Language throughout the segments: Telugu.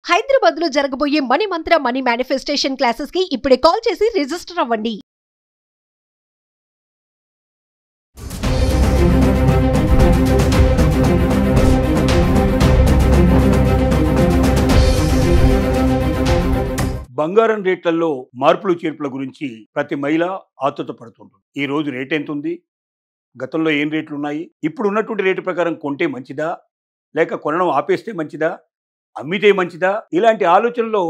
హైదరాబాద్ లో జరగబోయే మనీ మంత్ర మనీ మేనిఫెస్టేషన్ క్లాసెస్ కి ఇప్పుడే కాల్ చేసి రిజిస్టర్ అవ్వండి. బంగారం రేట్లలో మార్పులు చేర్పుల గురించి ప్రతి మహిళ ఆతృత పడుతుంటుంది. ఈ రోజు రేట్ ఎంత ఉంది, గతంలో ఏం రేట్లు ఉన్నాయి, ఇప్పుడు ఉన్నటువంటి రేటు ప్రకారం కొంటే మంచిదా, లేక కొనడం ఆపేస్తే మంచిదా, అమ్మితే మంచిదా, ఇలాంటి ఆలోచనలో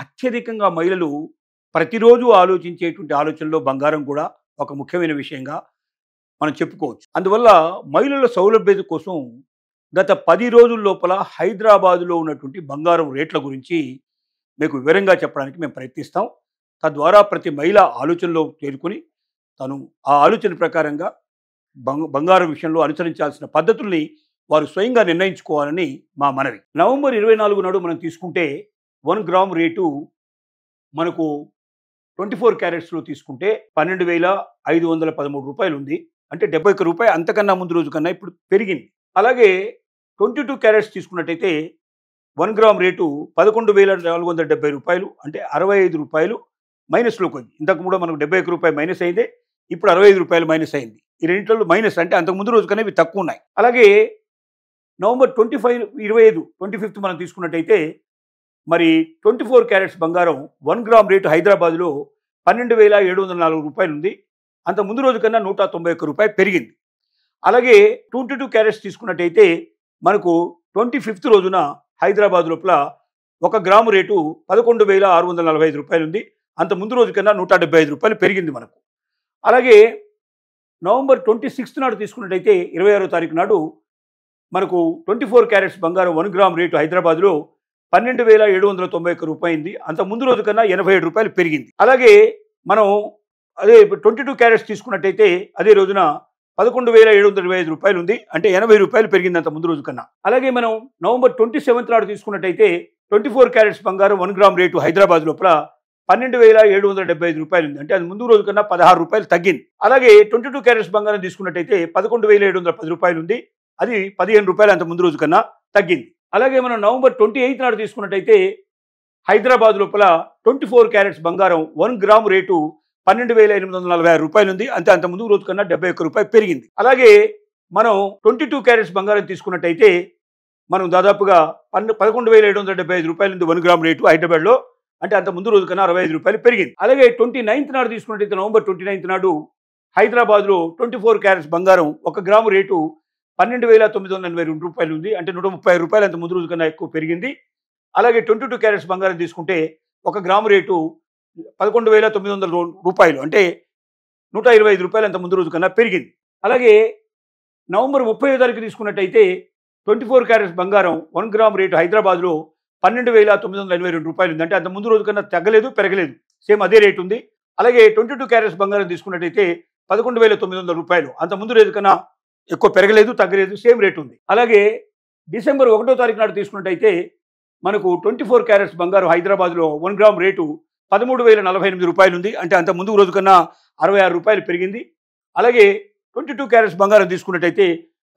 అత్యధికంగా మహిళలు ప్రతిరోజు ఆలోచించేటువంటి ఆలోచనలో బంగారం కూడా ఒక ముఖ్యమైన విషయంగా మనం చెప్పుకోవచ్చు. అందువల్ల మహిళల సౌలభ్యత కోసం గత 10 రోజుల లోపల హైదరాబాదులో ఉన్నటువంటి బంగారం రేట్ల గురించి మీకు వివరంగా చెప్పడానికి మేము ప్రయత్నిస్తాం. తద్వారా ప్రతి మహిళ ఆలోచనలో చేరుకుని తను ఆ ఆలోచన ప్రకారంగా బంగారం విషయంలో అనుసరించాల్సిన పద్ధతుల్ని వారు స్వయంగా నిర్ణయించుకోవాలని మా మనవి. నవంబర్ 24 నాడు మనం తీసుకుంటే 1 గ్రామ్ రేటు మనకు 24 క్యారెట్స్లో తీసుకుంటే 12,513 రూపాయలు ఉంది. అంటే 71 రూపాయలు అంతకన్నా ముందు రోజు కన్నా ఇప్పుడు పెరిగింది. అలాగే 22 క్యారెట్స్ తీసుకున్నట్టయితే 1 గ్రామ్ రేటు 11,470 రూపాయలు, అంటే 65 రూపాయలు మైనస్లోకి వచ్చింది. ఇంతకు కూడా మనకు 71 రూపాయలు మైనస్ అయింది, ఇప్పుడు 65 రూపాయలు మైనస్ అయింది. ఈ రెండింటిలో మైనస్, అంటే అంతకు ముందు రోజు కన్నా ఇవి తక్కువ ఉన్నాయి. అలాగే నవంబర్ 25 మనం తీసుకున్నట్టయితే మరి 24 క్యారెట్స్ బంగారం 1 గ్రామ్ రేటు హైదరాబాద్లో 12,704 రూపాయలు ఉంది. అంత ముందు రోజు కన్నా 191 రూపాయలు పెరిగింది. అలాగే 22 క్యారెట్స్ తీసుకున్నట్టయితే మనకు 25 రోజున హైదరాబాద్ లోపల 1 గ్రాము రేటు 11,645 రూపాయలు ఉంది. అంత ముందు రోజు కన్నా 175 రూపాయలు పెరిగింది మనకు. అలాగే నవంబర్ 26 నాడు తీసుకున్నట్టయితే 26వ తారీఖు నాడు మనకు 24 క్యారెట్స్ బంగారం 1 గ్రామ్ రేటు హైదరాబాద్లో 12,791 రూపాయింది. అంత ముందు రోజు కన్నా 87 రూపాయలు పెరిగింది. అలాగే మనం అదే 22 క్యారెట్స్ తీసుకున్నట్టయితే అదే రోజున 11,725 రూపాయలు ఉంది, అంటే 80 రూపాయలు పెరిగింది అంత ముందు రోజు కన్నా. అలాగే మనం నవంబర్ 27 నాడు తీసుకున్నట్టయితే 24 క్యారెట్స్ బంగారం 1 గ్రామ్ రేటు హైదరాబాద్ లోపల 12,775 రూపాయలు ఉంది, అంటే అది ముందు రోజు కన్నా 16 రూపాయలు తగ్గింది. అలాగే 22 క్యారెట్స్ బంగారం తీసుకున్నట్టయితే 11,710 రూపాయలు ఉంది, అది 15 రూపాయలు అంత ముందు రోజు కన్నా తగ్గింది. అలాగే మనం నవంబర్ 28 నాడు తీసుకున్నట్టయితే హైదరాబాద్ లోపల 24 క్యారెట్స్ బంగారం 1 గ్రామ్ రేటు 12,846 రూపాయలు ఉంది, అంటే అంత ముందు రోజు కన్నా 71 రూపాయలు పెరిగింది. అలాగే మనం 22 క్యారెట్స్ బంగారం తీసుకున్నట్టయితే మనం దాదాపుగా 11,775 రూపాయలు ఉంది 1 గ్రామ్ రేటు హైదరాబాద్లో, అంటే అంత ముందు రోజు కన్నా 65 రూపాయలు పెరిగింది. అలాగే 29 నాడు తీసుకున్నట్టయితే నవంబర్ 29 నాడు హైదరాబాద్లో 24 క్యారెట్స్ బంగారం 1 గ్రాము రేటు 12,982 రూపాయలు ఉంది, అంటే 130 రూపాయలు అంత ముందు రోజు కన్నా ఎక్కువ పెరిగింది. అలాగే 22 క్యారెట్స్ బంగారం తీసుకుంటే 1 గ్రాము రేటు 11,900 రూపాయలు, అంటే 125 రూపాయలు అంత ముందు రోజు కన్నా పెరిగింది. అలాగే నవంబర్ 30వ తారీఖు తీసుకున్నట్టయితే 24 క్యారెట్స్ బంగారం 1 గ్రామ్ రేటు హైదరాబాద్లో 12,982 రూపాయలు ఉంది, అంటే అంత ముందు రోజు కన్నా తగ్గలేదు పెరగలేదు, సేమ్ అదే రేటు ఉంది. అలాగే 22 క్యారెట్స్ బంగారం తీసుకున్నట్టయితే 11,900 రూపాయలు, అంత ముందు రోజు కన్నా ఎక్కువ పెరగలేదు తగ్గలేదు, సేమ్ రేటు ఉంది. అలాగే డిసెంబర్ 1వ తారీఖు నాడు తీసుకున్నట్టయితే మనకు 24 క్యారెట్స్ బంగారం హైదరాబాద్లో 1 గ్రామ్ రేటు 13,048 రూపాయలు ఉంది, అంటే అంత ముందు రోజు కన్నా 66 రూపాయలు పెరిగింది. అలాగే 22 క్యారెట్స్ బంగారం తీసుకున్నట్టయితే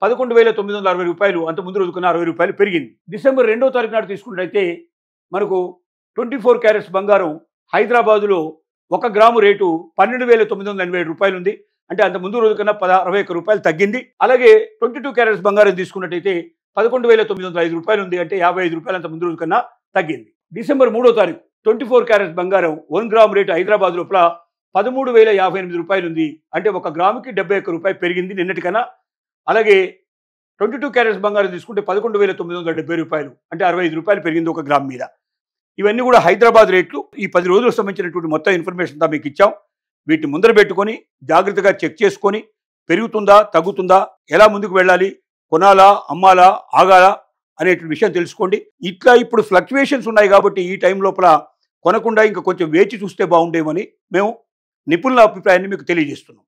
11,960 రూపాయలు, అంత ముందు రోజు కన్నా 60 రూపాయలు పెరిగింది. డిసెంబర్ 2వ తారీఖు నాడు తీసుకున్నట్టయితే మనకు 24 క్యారెట్స్ బంగారం హైదరాబాదులో 1 గ్రాము రేటు 12,987 రూపాయలు ఉంది, అంటే అంత ముందు రోజు కన్నా 61 రూపాయలు తగ్గింది. అలాగే 22 క్యారెట్స్ బంగారం తీసుకున్నట్టయితే 11,905 రూపాయలు ఉంది, అంటే 55 రూపాయలు అంత ముందు రోజు కన్నా తగ్గింది. డిసెంబర్ 3వ తారీఖు 24 క్యారెట్స్ బంగారం 1 గ్రామ్ రేటు హైదరాబాద్ లోపల 13,058 రూపాయలు ఉంది, అంటే 1 గ్రాముకి 71 రూపాయలు పెరిగింది నిన్నటికన్నా. అలాగే 22 క్యారెట్స్ బంగారం తీసుకుంటే 11,970 రూపాయలు, అంటే 65 రూపాయలు పెరిగింది 1 గ్రామ్ మీద. ఇవన్నీ కూడా హైదరాబాద్ రేట్లు. ఈ 10 రోజులకు సంబంధించినటువంటి మొత్తం ఇన్ఫర్మేషన్ అంతా మీకు ఇచ్చాం. వీటిని ముందర పెట్టుకొని జాగ్రత్తగా చెక్ చేసుకొని పెరుగుతుందా తగ్గుతుందా, ఎలా ముందుకు వెళ్ళాలి, కొనాలా అమ్మాలా ఆగాలా అనేటువంటి విషయం తెలుసుకోండి. ఇట్లా ఇప్పుడు ఫ్లక్చువేషన్స్ ఉన్నాయి కాబట్టి ఈ టైం లోపల కొనకుండా ఇంకా కొంచెం వేచి చూస్తే బాగుండేమని మేము నిపుణుల అభిప్రాయాన్ని మీకు తెలియజేస్తున్నాం.